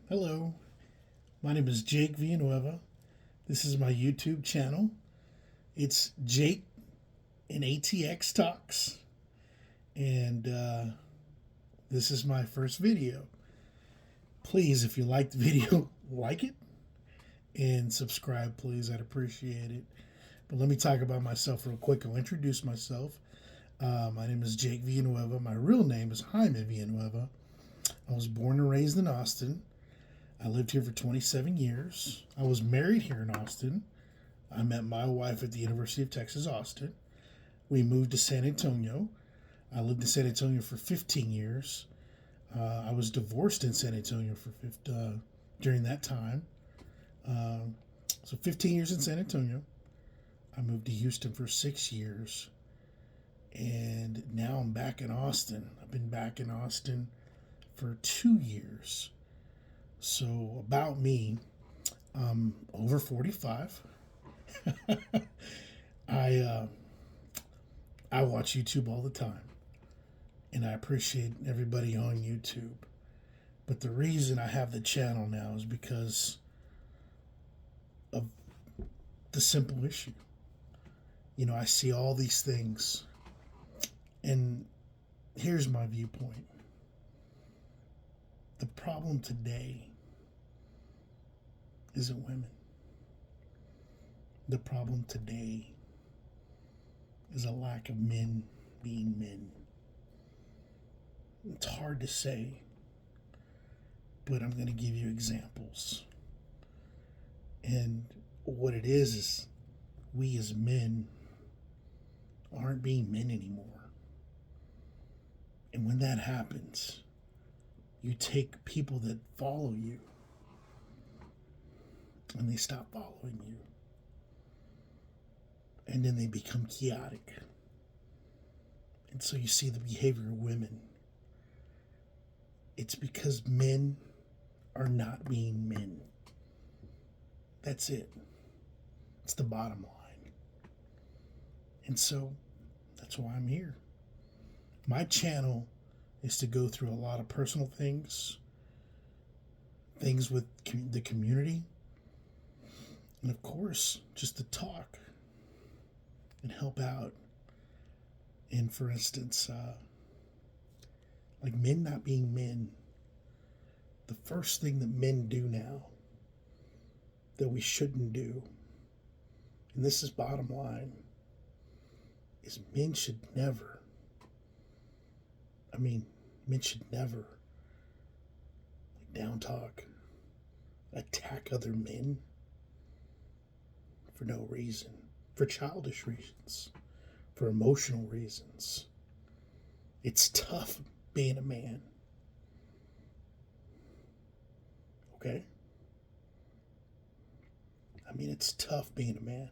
Hello, my name is Jake Villanueva. This is my YouTube channel. It's Jake in ATX Talks, and this is my first video. Please, if you like the video, like it and subscribe, please. I'd appreciate it. But let me talk about myself real quick. I'll introduce myself. My name is Jake Villanueva. My real name is Jaime Villanueva. I was born and raised in Austin. I lived here for 27 years. I was married here in Austin. I met my wife at the University of Texas, Austin. We moved to San Antonio. I lived in San Antonio for 15 years. I was divorced in San Antonio during that time. So 15 years in San Antonio. I moved to Houston for 6 years. And now I'm back in Austin. I've been back in Austin for 2 years. So about me, I'm over 45. I watch YouTube all the time, and I appreciate everybody on YouTube. But the reason I have the channel now is because of the simple issue. You know, I see all these things, and here's my viewpoint. The problem today isn't women. The problem today is a lack of men being men. It's hard to say, but I'm going to give you examples. And what it is we as men aren't being men anymore. And when that happens, you take people that follow you and they stop following you. And then they become chaotic. And so you see the behavior of women. It's because men are not being men. That's it. It's the bottom line. And so that's why I'm here. My channel is to go through a lot of personal things with the community, and of course, just to talk and help out. And for instance, like men not being men, the first thing that men do now that we shouldn't do, and this is bottom line, is men should never down talk, attack other men for no reason, for childish reasons, for emotional reasons. It's tough being a man. Okay? It's tough being a man.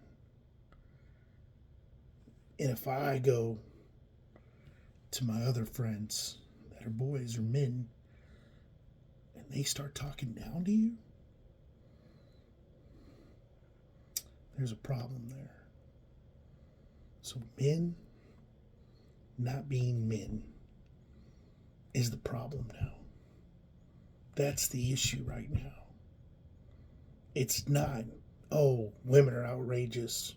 And if I go to my other friends that are boys or men and they start talking down to you, there's a problem there. So men not being men is the problem now. That's the issue right now. It's not, oh, women are outrageous,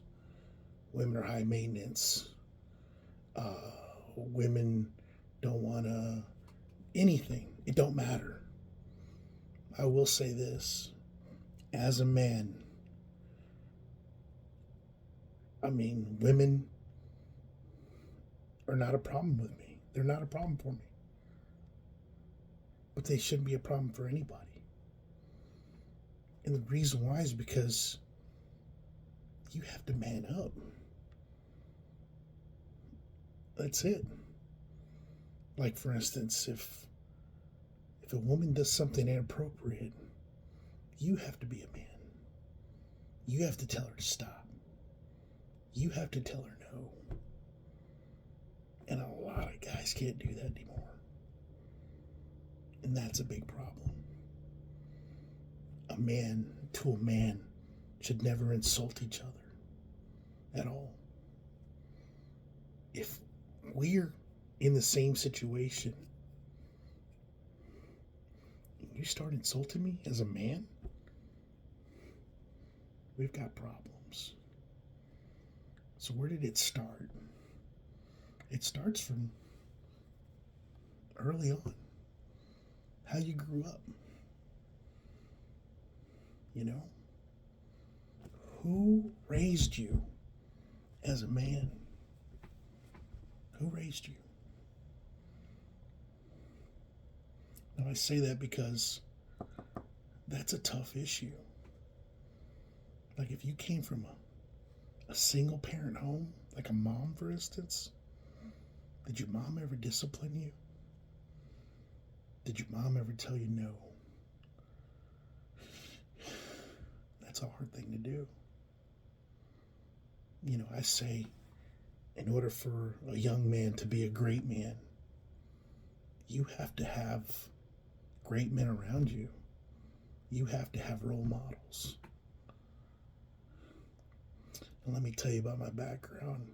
women are high maintenance, women don't want anything. It don't matter. I will say this, as a man, women are not a problem with me. They're not a problem for me. But they shouldn't be a problem for anybody. And the reason why is because you have to man up. That's it. Like, for instance, if a woman does something inappropriate, you have to be a man. You have to tell her to stop. You have to tell her no. And a lot of guys can't do that anymore. And that's a big problem. A man to a man should never insult each other at all. If we're in the same situation, you you start insulting me as a man, we've got problems. So where did it start? It starts from early on. How you grew up. You know? Who raised you as a man? Who raised you? Now, I say that because that's a tough issue. Like, if you came from a single parent home, like a mom, for instance, did your mom ever discipline you? Did your mom ever tell you no? That's a hard thing to do. You know, I say, in order for a young man to be a great man, you have to have great men around you. You have to have role models. And let me tell you about my background.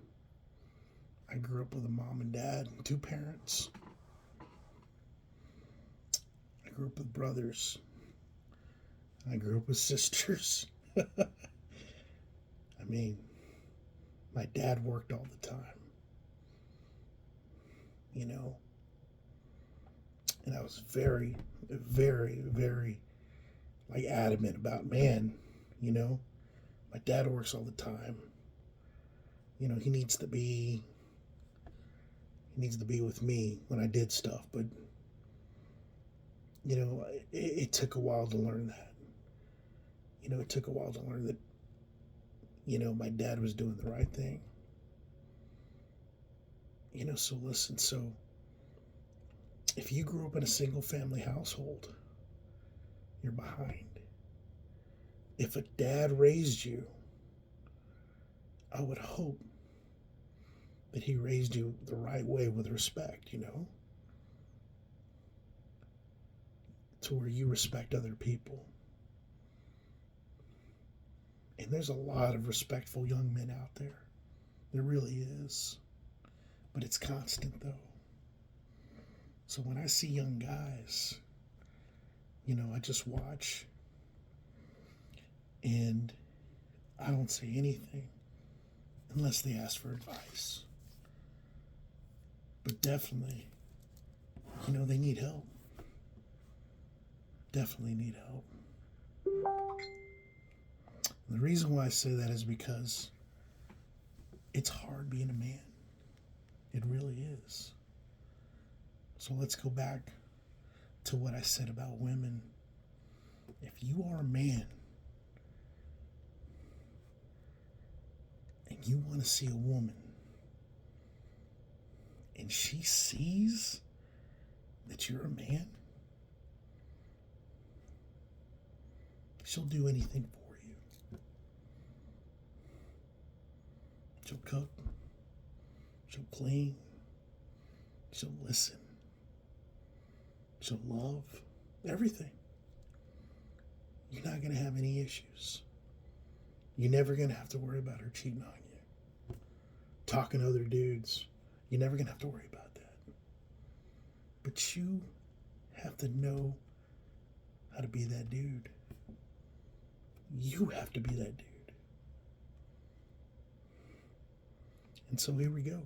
I grew up with a mom and dad, and 2 parents. I grew up with brothers. I grew up with sisters. I mean, my dad worked all the time. You know? And I was very, very, very, like, adamant about, man, you know, my dad works all the time. You know, he needs to be with me when I did stuff. But, you know, it took a while to learn that. You know, it took a while to learn that, you know, my dad was doing the right thing. You know, so listen, so if you grew up in a single family household, you're behind. If a dad raised you, I would hope that he raised you the right way with respect, you know? To where you respect other people. And there's a lot of respectful young men out there. There really is. But it's constant, though. So when I see young guys, you know, I just watch and I don't say anything unless they ask for advice. But definitely, you know, they need help. Definitely need help. And the reason why I say that is because it's hard being a man. It really is. So let's go back to what I said about women. If you are a man and you want to see a woman and she sees that you're a man, she'll do anything for you. She'll cook. She'll clean. She'll listen. She'll love. Everything. You're not going to have any issues. You're never going to have to worry about her cheating on you. Talking to other dudes. You're never going to have to worry about that. But you have to know how to be that dude. You have to be that dude. And so here we go.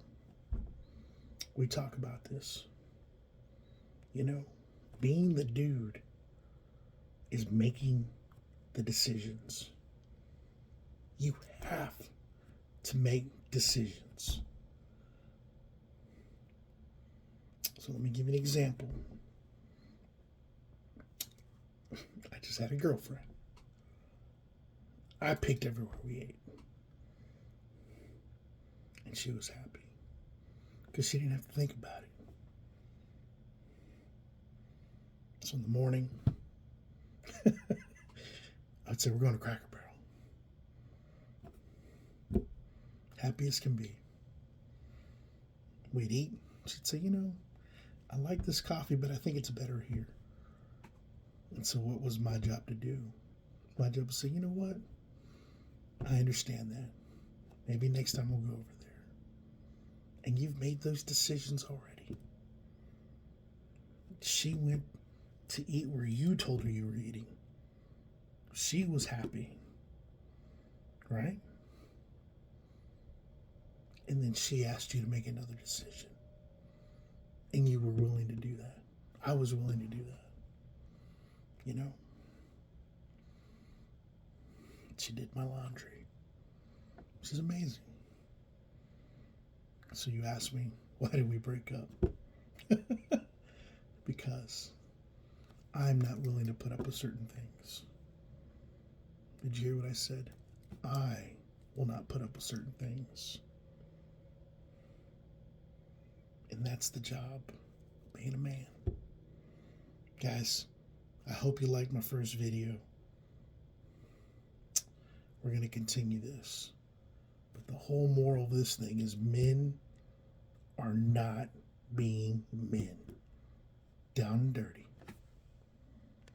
We talk about this. You know, being the dude is making the decisions. You have to make decisions. So let me give you an example. I just had a girlfriend. I picked everywhere we ate. And she was happy. Because she didn't have to think about it. So in the morning, I'd say, we're going to Cracker Barrel. Happy as can be. We'd eat. She'd say, you know, I like this coffee, but I think it's better here. And so what was my job to do? My job was to say, you know what? I understand that. Maybe next time we'll go over there. And you've made those decisions already. She went to eat where you told her you were eating. She was happy, right? And then she asked you to make another decision. And you were willing to do that. I was willing to do that. You know? She did my laundry. She's amazing. So you asked me, why did we break up? Because I'm not willing to put up with certain things. Did you hear what I said? I will not put up with certain things. And that's the job of being a man. Guys, I hope you liked my first video. We're going to continue this. But the whole moral of this thing is men are not being men. Down and dirty.